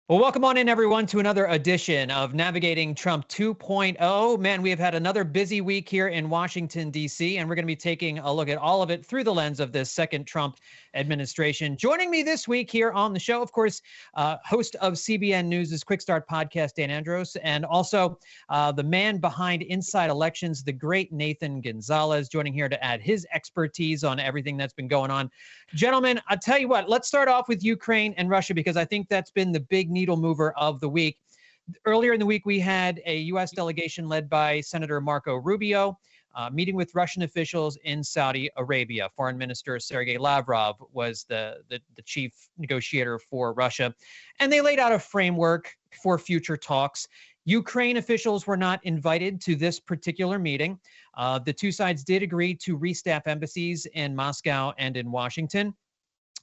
Well, welcome on in, everyone, to another edition of Navigating Trump 2.0. Man, we have had another busy week here in Washington, D.C., and we're going to be taking a look at all of it through the lens of this second Trump administration. Joining me this week here on the show, of course, host of CBN News' Quick Start podcast, Dan Andros, and also the man behind Inside Elections, the great Nathan Gonzalez, joining here to add his expertise on everything that's been going on. Gentlemen, I'll tell you what, let's start off with Ukraine and Russia, because I think that's been the big needle mover of the week. Earlier in the week, we had a U.S. delegation led by Senator Marco Rubio meeting with Russian officials in Saudi Arabia. Foreign Minister Sergei Lavrov was the chief negotiator for Russia, and they laid out a framework for future talks. Ukraine officials were not invited to this particular meeting. The two sides did agree to restaff embassies in Moscow and in Washington.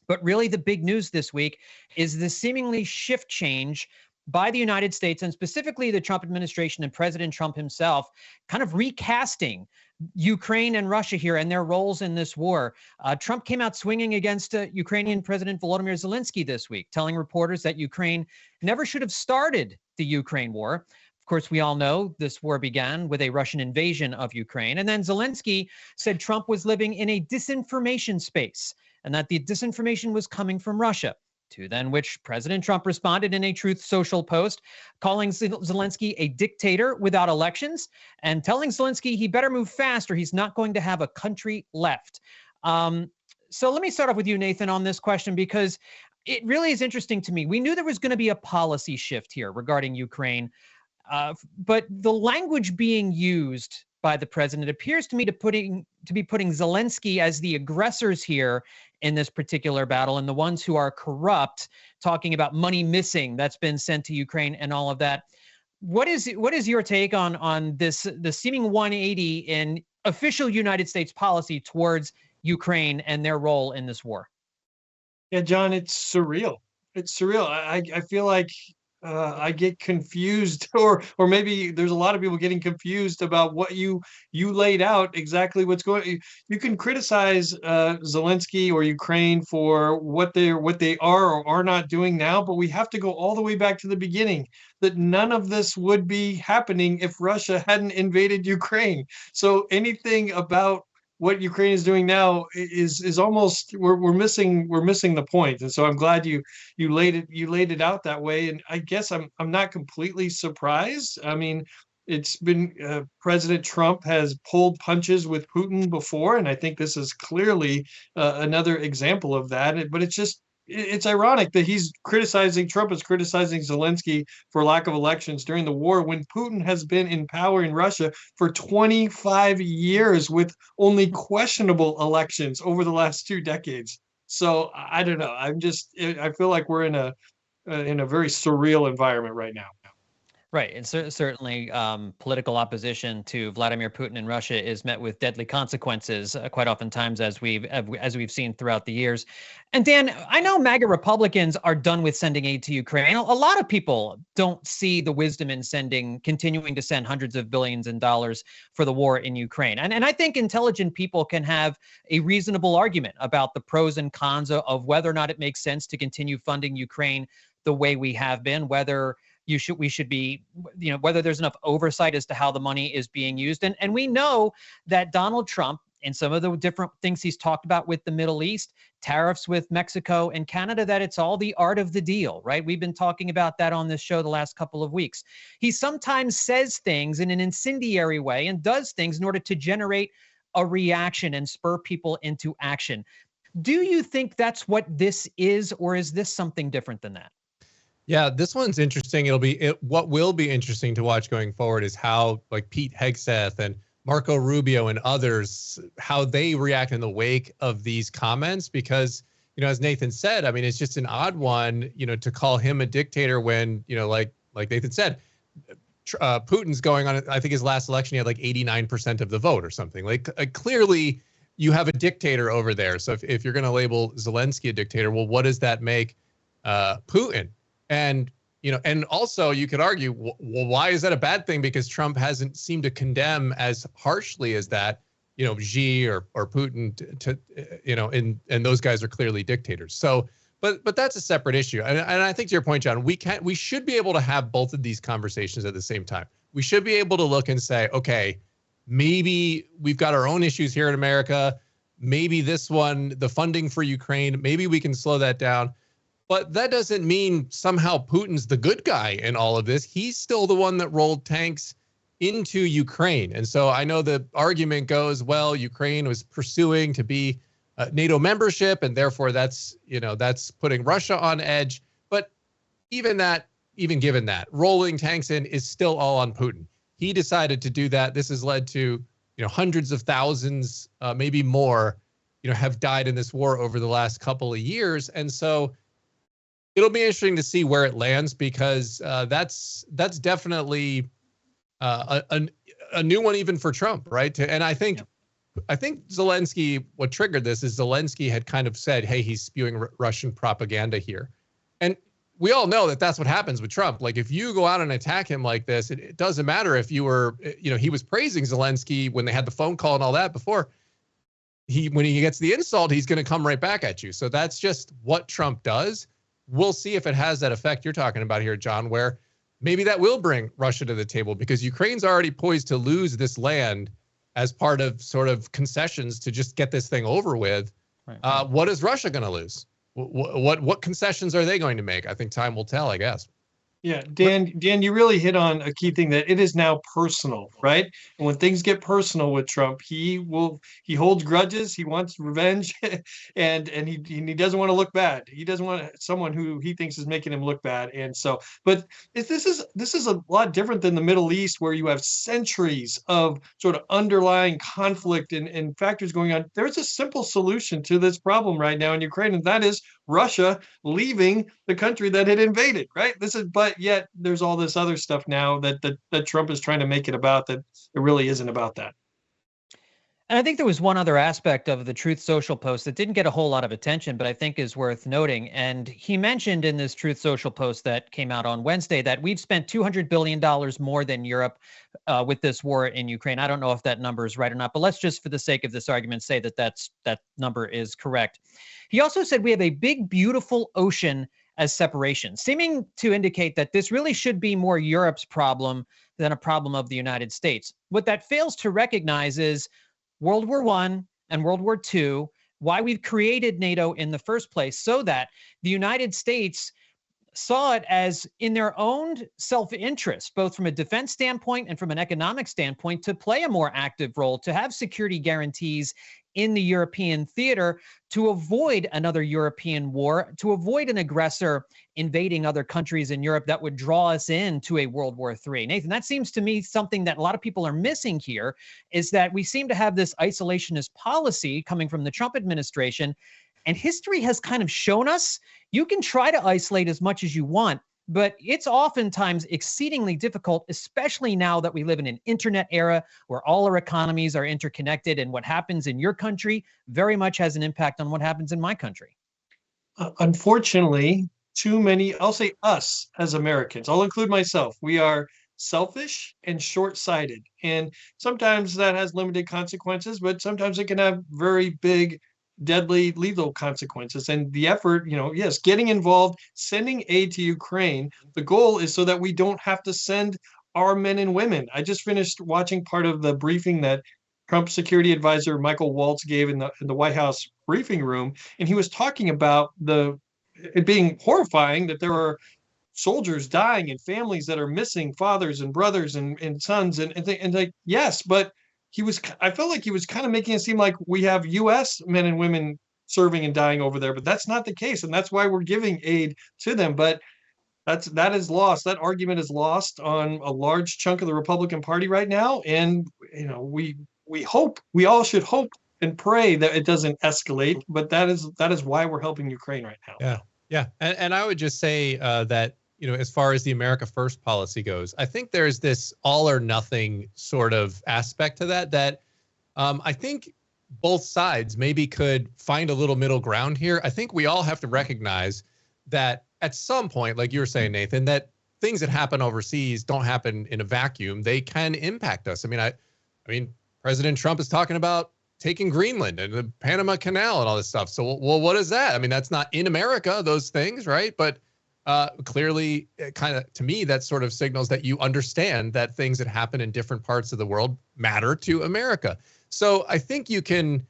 But really the big news this week is the seemingly shift change by the United States, and specifically the Trump administration and President Trump himself, kind of recasting Ukraine and Russia here and their roles in this war. Trump came out swinging against Ukrainian President Volodymyr Zelensky this week, telling reporters that Ukraine never should have started the Ukraine war. Of course, we all know this war began with a Russian invasion of Ukraine. And then Zelensky said Trump was living in a disinformation space and that the disinformation was coming from Russia. To then which President Trump responded in a Truth Social post, calling Zelensky a dictator without elections and telling Zelensky he better move fast or he's not going to have a country left. So let me start off with you, Nathan, on this question, because it really is interesting to me. We knew there was going to be a policy shift here regarding Ukraine, but the language being used by the president appears to me to be putting Zelensky as the aggressors here in this particular battle and the ones who are corrupt, talking about money missing that's been sent to Ukraine and all of that. What is your take on this, the seeming 180 in official United States policy towards Ukraine and their role in this war? Yeah, John, it's surreal. It's surreal. I feel like I get confused, or maybe there's a lot of people getting confused about what you laid out, exactly what's going. You can criticize Zelensky or Ukraine for what they are or are not doing now, but we have to go all the way back to the beginning. That none of this would be happening if Russia hadn't invaded Ukraine. So anything about what Ukraine is doing now is almost we're missing the point. And so I'm glad you laid it out that way. And I guess I'm not completely surprised. I mean, it's been President Trump has pulled punches with Putin before, and I think this is clearly another example of that. But it's ironic that Trump is criticizing Zelensky for lack of elections during the war when Putin has been in power in Russia for 25 years with only questionable elections over the last 2 decades. So I don't know. I feel like we're in a very surreal environment right now. Right, and certainly political opposition to Vladimir Putin in Russia is met with deadly consequences quite oftentimes, as we've seen throughout the years. And Dan, I know MAGA Republicans are done with sending aid to Ukraine. A lot of people don't see the wisdom in continuing to send hundreds of billions in dollars for the war in Ukraine. And I think intelligent people can have a reasonable argument about the pros and cons of whether or not it makes sense to continue funding Ukraine the way we have been, whether we should be, whether there's enough oversight as to how the money is being used. And we know that Donald Trump, and some of the different things he's talked about with the Middle East, tariffs with Mexico and Canada, that it's all the art of the deal, right? We've been talking about that on this show the last couple of weeks. He sometimes says things in an incendiary way and does things in order to generate a reaction and spur people into action. Do you think that's what this is, or is this something different than that? Yeah, this one's interesting. What will be interesting to watch going forward is how, like, Pete Hegseth and Marco Rubio and others, how they react in the wake of these comments. Because, as Nathan said, I mean, it's just an odd one, to call him a dictator when, like Nathan said, Putin's going on, I think his last election, he had like 89% of the vote or something. Like clearly you have a dictator over there. So if you're going to label Zelensky a dictator, well, what does that make Putin? And, and also you could argue, well, why is that a bad thing? Because Trump hasn't seemed to condemn as harshly as that, Xi or Putin and those guys are clearly dictators. So, But that's a separate issue. And I think to your point, John, we should be able to have both of these conversations at the same time. We should be able to look and say, okay, maybe we've got our own issues here in America. Maybe this one, the funding for Ukraine, maybe we can slow that down. But that doesn't mean somehow Putin's the good guy in all of this. He's still the one that rolled tanks into Ukraine. And so I know the argument goes, well, Ukraine was pursuing to be NATO membership, and therefore that's putting Russia on edge. But even given that, rolling tanks in is still all on Putin. He decided to do that. This has led to hundreds of thousands, maybe more, have died in this war over the last couple of years. And so it'll be interesting to see where it lands, because that's definitely a new one even for Trump, right? And I think Zelensky, what triggered this is Zelensky had kind of said, hey, he's spewing Russian propaganda here. And we all know that that's what happens with Trump. Like, if you go out and attack him like this, it doesn't matter if you were, he was praising Zelensky when they had the phone call and all that before. When he gets the insult, he's going to come right back at you. So that's just what Trump does. We'll see if it has that effect you're talking about here, John, where maybe that will bring Russia to the table, because Ukraine's already poised to lose this land as part of sort of concessions to just get this thing over with. Right. What is Russia going to lose? What concessions are they going to make? I think time will tell, I guess. Yeah, Dan, you really hit on a key thing, that it is now personal, right? And when things get personal with Trump, he holds grudges, he wants revenge, and he doesn't want to look bad. He doesn't want someone who he thinks is making him look bad. And so, but this is a lot different than the Middle East, where you have centuries of sort of underlying conflict and factors going on. There's a simple solution to this problem right now in Ukraine, and that is Russia leaving the country that it invaded, right? But yet there's all this other stuff now that Trump is trying to make it about, that it really isn't about that. And I think there was one other aspect of the Truth Social post that didn't get a whole lot of attention, but I think is worth noting. And he mentioned in this Truth Social post that came out on Wednesday that we've spent $200 billion more than Europe with this war in Ukraine. I don't know if that number is right or not, but let's just, for the sake of this argument, say that that number is correct. He also said we have a big, beautiful ocean as separation, seeming to indicate that this really should be more Europe's problem than a problem of the United States. What that fails to recognize is World War I and World War II, why we've created NATO in the first place, so that the United States saw it as in their own self-interest, both from a defense standpoint and from an economic standpoint, to play a more active role, to have security guarantees in the European theater, to avoid another European war, to avoid an aggressor invading other countries in Europe that would draw us into a World War III. Nathan, that seems to me something that a lot of people are missing here, is that we seem to have this isolationist policy coming from the Trump administration, and history has kind of shown us you can try to isolate as much as you want, but it's oftentimes exceedingly difficult, especially now that we live in an internet era where all our economies are interconnected, and what happens in your country very much has an impact on what happens in my country. Unfortunately, too many, I'll say us as Americans, I'll include myself, we are selfish and short-sighted. And sometimes that has limited consequences, but sometimes it can have very big, deadly, lethal consequences. And the effort, yes, getting involved, sending aid to Ukraine, the goal is so that we don't have to send our men and women. I just finished watching part of the briefing that Trump security advisor Michael Waltz gave in the White House briefing room, and he was talking about it being horrifying that there are soldiers dying and families that are missing fathers and brothers and sons and like, yes, but I felt like he was kind of making it seem like we have U.S. men and women serving and dying over there, but that's not the case, and that's why we're giving aid to them. But that is lost. That argument is lost on a large chunk of the Republican Party right now, and we all should hope and pray that it doesn't escalate. But that is why we're helping Ukraine right now. Yeah, and I would just say that, as far as the America First policy goes, I think there's this all or nothing sort of aspect to that I think both sides maybe could find a little middle ground here. I think we all have to recognize that at some point, like you were saying, Nathan, that things that happen overseas don't happen in a vacuum. They can impact us. I mean, President Trump is talking about taking Greenland and the Panama Canal and all this stuff. So, well, what is that? I mean, that's not in America, those things, right? But clearly, kind of, to me, that sort of signals that you understand that things that happen in different parts of the world matter to America. So I think you can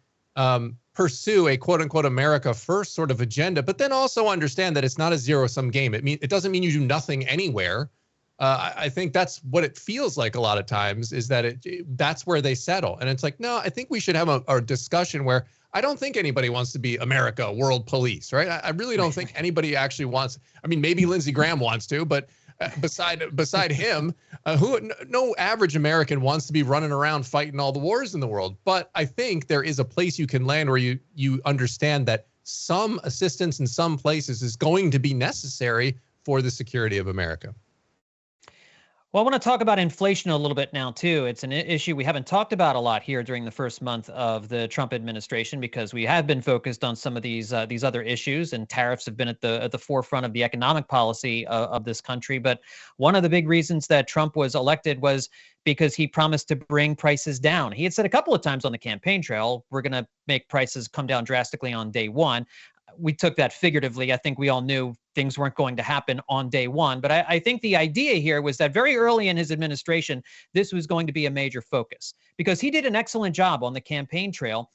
pursue a quote unquote America first sort of agenda, but then also understand that it's not a zero sum game. It doesn't mean you do nothing anywhere. I think that's what it feels like a lot of times, is that that's where they settle. And it's like, no, I think we should have a discussion where I don't think anybody wants to be America world police, right? I really don't think anybody actually wants. I mean, maybe Lindsey Graham wants to, but beside him, no average American wants to be running around fighting all the wars in the world. But I think there is a place you can land where you understand that some assistance in some places is going to be necessary for the security of America. Well, I want to talk about inflation a little bit now, too. It's an issue we haven't talked about a lot here during the first month of the Trump administration, because we have been focused on some of these other issues, and tariffs have been at the forefront of the economic policy of this country. But one of the big reasons that Trump was elected was because he promised to bring prices down. He had said a couple of times on the campaign trail, we're going to make prices come down drastically on day one. We took that figuratively. I think we all knew things weren't going to happen on day one. But I think the idea here was that very early in his administration, this was going to be a major focus, because he did an excellent job on the campaign trail,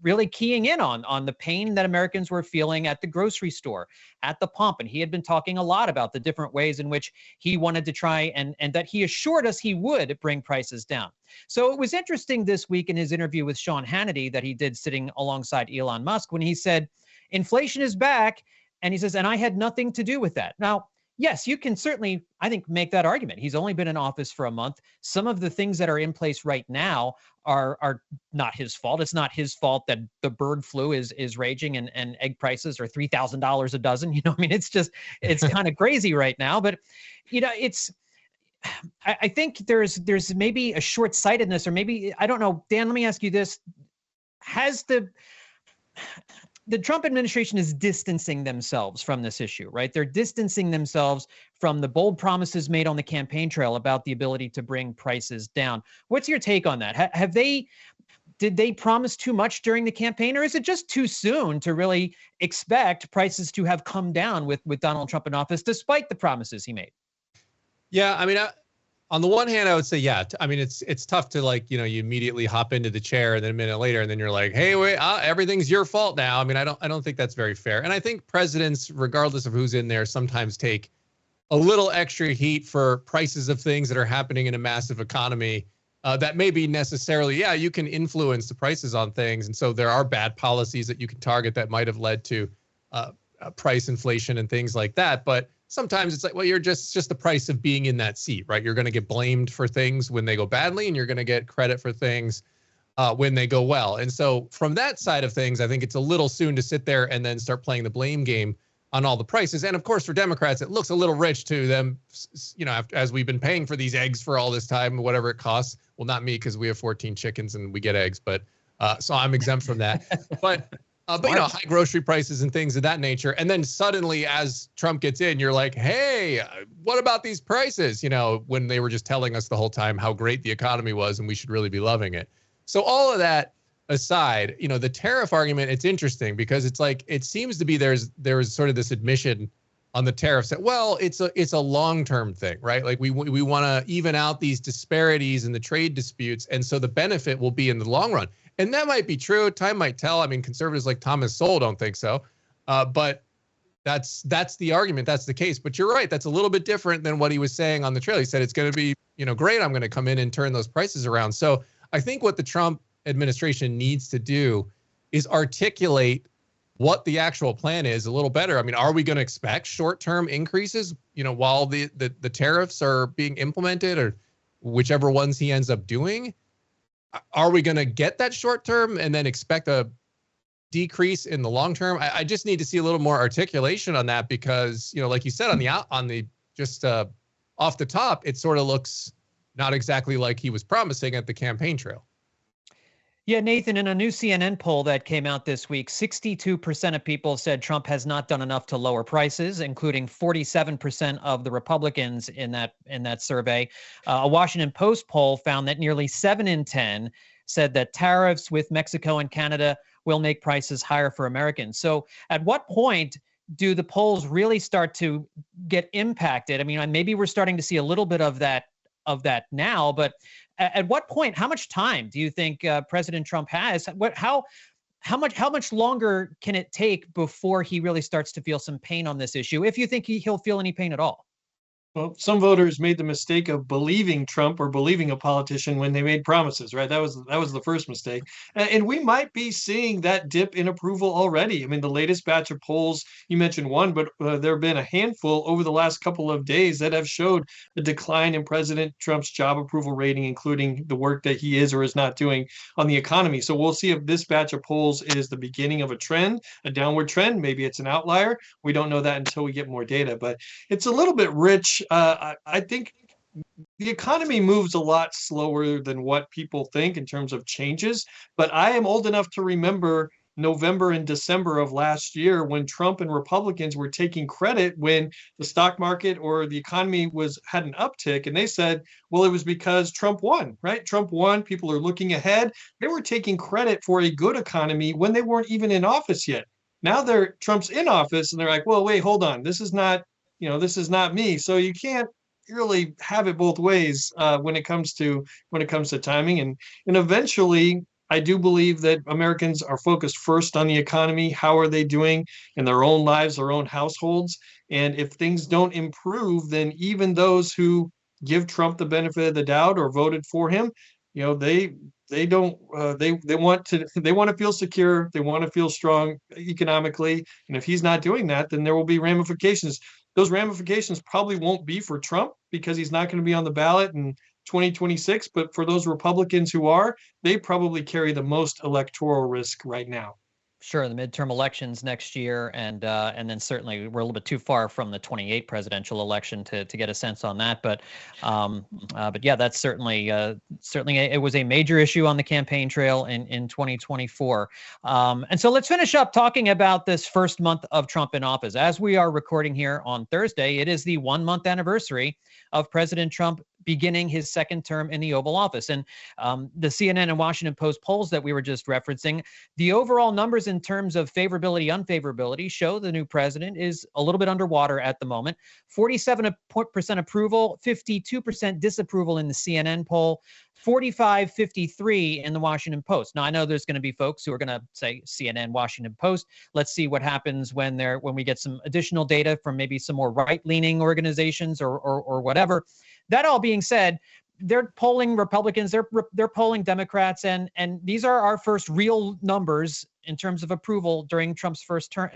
really keying in on the pain that Americans were feeling at the grocery store, at the pump. And he had been talking a lot about the different ways in which he wanted to try and that he assured us he would bring prices down. So it was interesting this week in his interview with Sean Hannity that he did sitting alongside Elon Musk, when he said, inflation is back. And he says, and I had nothing to do with that. Now, yes, you can certainly, I think, make that argument. He's only been in office for a month. Some of the things that are in place right now are not his fault. It's not his fault that the bird flu is raging and egg prices are $3,000 a dozen. You know, I mean, it's kind of crazy right now. But, you know, I think there's maybe a short-sightedness, or maybe, I don't know. Dan, let me ask you this. Has the Trump administration is distancing themselves from this issue, right? They're distancing themselves from the bold promises made on the campaign trail about the ability to bring prices down. What's your take on that? Did they promise too much during the campaign, or is it just too soon to really expect prices to have come down with Donald Trump in office, despite the promises he made? Yeah, I mean, on the one hand, I would say, yeah. I mean, it's tough to, like, you know, you immediately hop into the chair and then a minute later, and then you're like, hey, wait, everything's your fault now. I mean, I don't think that's very fair. And I think presidents, regardless of who's in there, sometimes take a little extra heat for prices of things that are happening in a massive economy that maybe necessarily, yeah, you can influence the prices on things. And so there are bad policies that you can target that might have led to price inflation and things like that. But sometimes it's like, well, you're just the price of being in that seat, right? You're going to get blamed for things when they go badly, and you're going to get credit for things when they go well. And so from that side of things, I think it's a little soon to sit there and then start playing the blame game on all the prices. And of course, for Democrats, it looks a little rich to them, you know, as we've been paying for these eggs for all this time, whatever it costs. Well, not me, because we have 14 chickens and we get eggs, but so I'm exempt from that. But you know, high grocery prices and things of that nature. And then suddenly, as Trump gets in, you're like, hey, what about these prices? You know, when they were just telling us the whole time how great the economy was and we should really be loving it. So all of that aside, you know, the tariff argument, it's interesting because it's like, it seems to be there's sort of this admission on the tariffs that, well, it's a long-term thing, right? Like we want to even out these disparities in the trade disputes. And so the benefit will be in the long run. And that might be true. Time might tell. I mean, conservatives like Thomas Sowell don't think so. But that's the argument. That's the case. But you're right. That's a little bit different than what he was saying on the trail. He said it's going to be, you know, great. I'm going to come in and turn those prices around. So I think what the Trump administration needs to do is articulate what the actual plan is a little better. I mean, are we going to expect short-term increases, you know, while the tariffs are being implemented, or whichever ones he ends up doing? Are we going to get that short term and then expect a decrease in the long term? I just need to see a little more articulation on that, because, you know, like you said, on the just off the top, it sort of looks not exactly like he was promising at the campaign trail. Yeah, Nathan, in a new CNN poll that came out this week, 62% of people said Trump has not done enough to lower prices, including 47% of the Republicans in that survey. A Washington Post poll found that nearly 7 in 10 said that tariffs with Mexico and Canada will make prices higher for Americans. So at what point do the polls really start to get impacted? I mean, maybe we're starting to see a little bit of that now, but at what point, how much time do you think President Trump has? How much longer can it take before he really starts to feel some pain on this issue, if you think he'll feel any pain at all? Well, some voters made the mistake of believing Trump or believing a politician when they made promises, right? That was the first mistake. And we might be seeing that dip in approval already. I mean, the latest batch of polls, you mentioned one, but there have been a handful over the last couple of days that have showed a decline in President Trump's job approval rating, including the work that he is or is not doing on the economy. So we'll see if this batch of polls is the beginning of a trend, a downward trend. Maybe it's an outlier. We don't know that until we get more data, but it's a little bit rich. I think the economy moves a lot slower than what people think in terms of changes. But I am old enough to remember November and December of last year when Trump and Republicans were taking credit when the stock market or the economy had an uptick. And they said, well, it was because Trump won, right? Trump won. People are looking ahead. They were taking credit for a good economy when they weren't even in office yet. Now Trump's in office and they're like, well, wait, hold on. This is not me. So you can't really have it both ways when it comes to timing. And eventually, I do believe that Americans are focused first on the economy. How are they doing in their own lives, their own households? And if things don't improve, then even those who give Trump the benefit of the doubt or voted for him, they want to feel secure. They want to feel strong economically. And if he's not doing that, then there will be ramifications. Those ramifications probably won't be for Trump because he's not going to be on the ballot in 2026. But for those Republicans who are, they probably carry the most electoral risk right now. Sure, the midterm elections next year, and then certainly we're a little bit too far from the 28 presidential election to get a sense on that. But yeah, that's certainly it was a major issue on the campaign trail in 2024. And so let's finish up talking about this first month of Trump in office. As we are recording here on Thursday, it is the 1-month anniversary of President Trump beginning his second term in the Oval Office. And the CNN and Washington Post polls that we were just referencing, the overall numbers in terms of favorability, unfavorability show the new president is a little bit underwater at the moment. 47% approval, 52% disapproval in the CNN poll, 45-53 in the Washington Post. Now, I know there's going to be folks who are going to say CNN, Washington Post. Let's see what happens when we get some additional data from maybe some more right-leaning organizations or whatever. That all being said, they're polling Republicans, they're polling Democrats, and these are our first real numbers in terms of approval during Trump's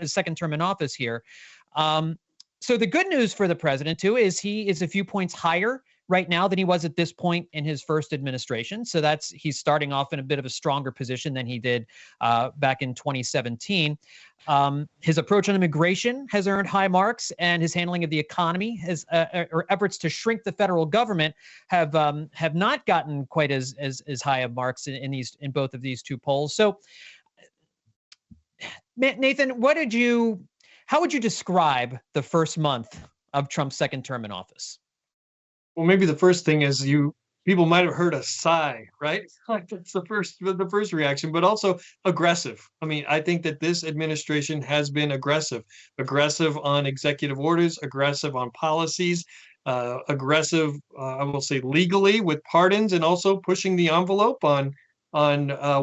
second term in office here. So the good news for the president too is he is a few points higher right now than he was at this point in his first administration. So he's starting off in a bit of a stronger position than he did back in 2017. His approach on immigration has earned high marks, and his handling of the economy, or efforts to shrink the federal government, have not gotten quite as high of marks in both of these two polls. So, Nathan, how would you describe the first month of Trump's second term in office? Well, maybe the first thing is people might have heard a sigh, right? Like that's the first reaction, but also aggressive. I mean, I think that this administration has been aggressive on executive orders, aggressive on policies, aggressive, I will say legally with pardons, and also pushing the envelope on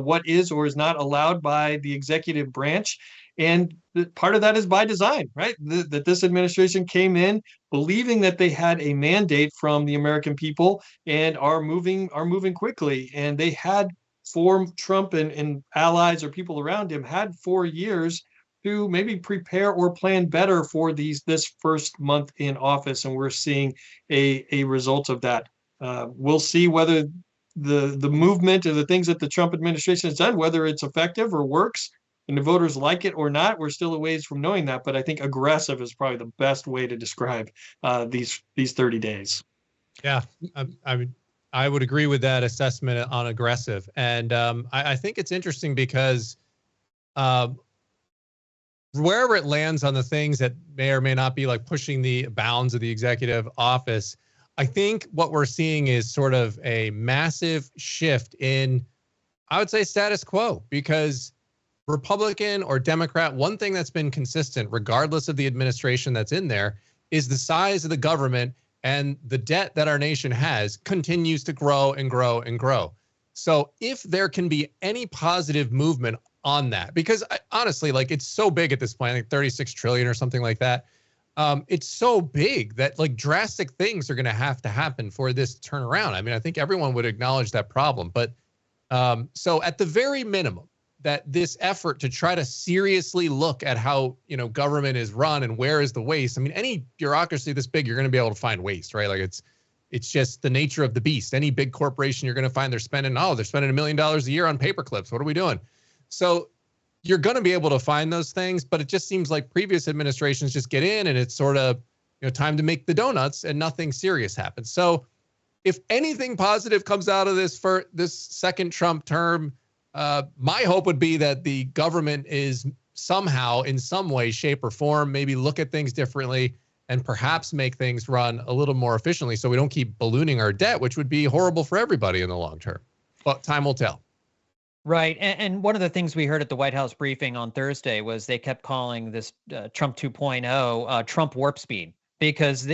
what is or is not allowed by the executive branch. And part of that is by design, right? That this administration came in believing that they had a mandate from the American people and are moving quickly. And they had, for Trump and allies or people around him, had 4 years to maybe prepare or plan better for this first month in office. And we're seeing a result of that. We'll see whether the movement and the things that the Trump administration has done, whether it's effective or works, and the voters like it or not. We're still a ways from knowing that, but I think aggressive is probably the best way to describe these 30 days. Yeah, I would agree with that assessment on aggressive. And I think it's interesting because wherever it lands on the things that may or may not be like pushing the bounds of the executive office, I think what we're seeing is sort of a massive shift in I would say status quo, because Republican or Democrat, one thing that's been consistent, regardless of the administration that's in there, is the size of the government, and the debt that our nation has continues to grow and grow and grow. So if there can be any positive movement on that, because honestly, like, it's so big at this point, I think 36 trillion or something like that. It's so big that, like, drastic things are going to happen for this to turn around. I mean, I think everyone would acknowledge that problem. But so at the very minimum, that this effort to try to seriously look at how, government is run and where is the waste. I mean, any bureaucracy this big, you're going to be able to find waste, right? Like, it's just the nature of the beast. Any big corporation, you're going to find they're spending $1 million a year on paper clips. What are we doing? So you're going to be able to find those things, but it just seems like previous administrations just get in and it's sort of, time to make the donuts and nothing serious happens. So if anything positive comes out of this for this second Trump term, my hope would be that the government is somehow, in some way, shape, or form, maybe look at things differently and perhaps make things run a little more efficiently so we don't keep ballooning our debt, which would be horrible for everybody in the long term. But time will tell. Right. And one of the things we heard at the White House briefing on Thursday was they kept calling this Trump 2.0 Trump warp speed, because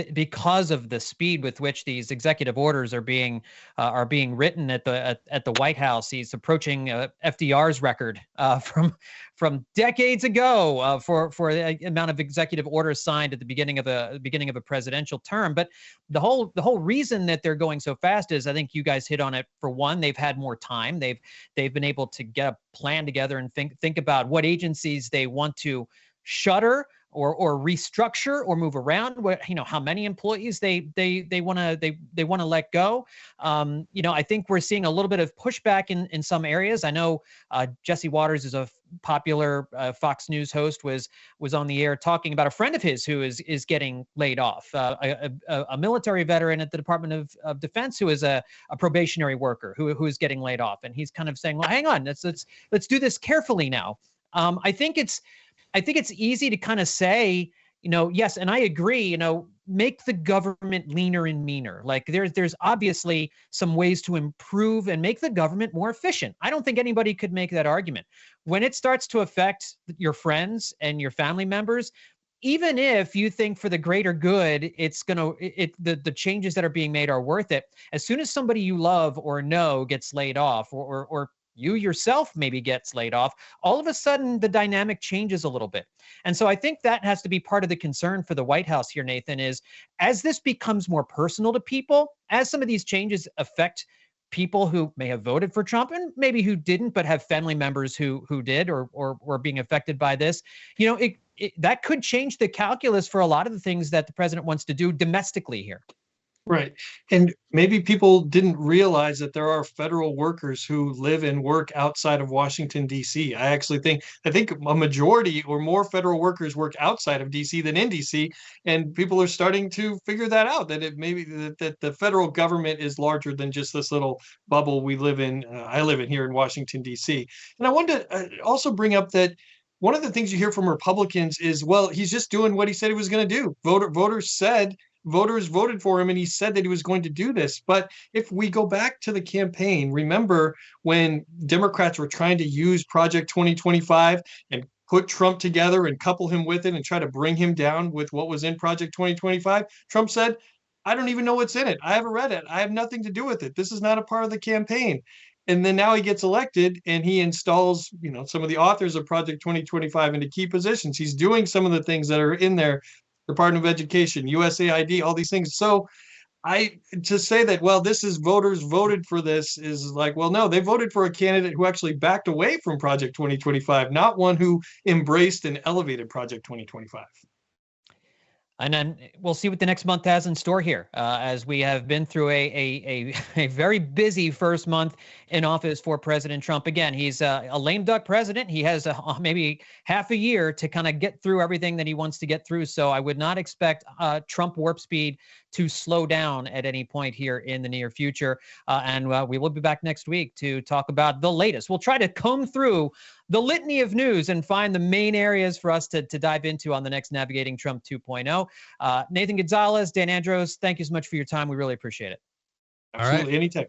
of the speed with which these executive orders are being written at the White House. He's approaching FDR's record from decades ago for the amount of executive orders signed at the beginning of a presidential term. But the whole reason that they're going so fast is, I think you guys hit on it. For one, they've had more time. They've been able to get a plan together and think about what agencies they want to shutter or restructure or move around, how many employees they want to let go. I think we're seeing a little bit of pushback in some areas. I know Jesse Waters is a popular Fox News host, was on the air talking about a friend of his who is getting laid off, a military veteran at the Department of Defense who is a probationary worker who is getting laid off, and he's kind of saying, well, hang on, let's do this carefully now. I think it's easy to kind of say, yes, and I agree, make the government leaner and meaner. Like, there's obviously some ways to improve and make the government more efficient. I don't think anybody could make that argument. When it starts to affect your friends and your family members, even if you think for the greater good, the changes that are being made are worth it. As soon as somebody you love or know gets laid off, or you yourself maybe gets laid off, all of a sudden the dynamic changes a little bit. And so I think that has to be part of the concern for the White House here, Nathan, is as this becomes more personal to people, as some of these changes affect people who may have voted for Trump and maybe who didn't, but have family members who did or were being affected by this, that could change the calculus for a lot of the things that the president wants to do domestically here. Right. And maybe people didn't realize that there are federal workers who live and work outside of Washington, D.C. I think a majority or more federal workers work outside of D.C. than in D.C. And people are starting to figure that out, that that the federal government is larger than just this little bubble we live in. I live in here in Washington, D.C. And I wanted to also bring up that one of the things you hear from Republicans is, well, he's just doing what he said he was going to do. Voters voted for him and he said that he was going to do this. But if we go back to the campaign, remember when Democrats were trying to use Project 2025 and put Trump together and couple him with it and try to bring him down with what was in Project 2025, Trump said, I don't even know what's in it. I haven't read it. I have nothing to do with it. This is not a part of the campaign. And then now he gets elected and he installs, some of the authors of Project 2025 into key positions. He's doing some of the things that are in there. Department of Education, USAID, all these things. So to say that, well, this is voters voted for this is like, well, no, they voted for a candidate who actually backed away from Project 2025, not one who embraced and elevated Project 2025. And then we'll see what the next month has in store here, as we have been through a very busy first month in office for President Trump. Again, he's a lame duck president. He has maybe half a year to kind of get through everything that he wants to get through. So I would not expect Trump warp speed to slow down at any point here in the near future. And we will be back next week to talk about the latest. We'll try to comb through the litany of news and find the main areas for us to dive into on the next Navigating Trump 2.0. Nathan Gonzalez, Dan Andros, thank you so much for your time. We really appreciate it. Absolutely. Anytime.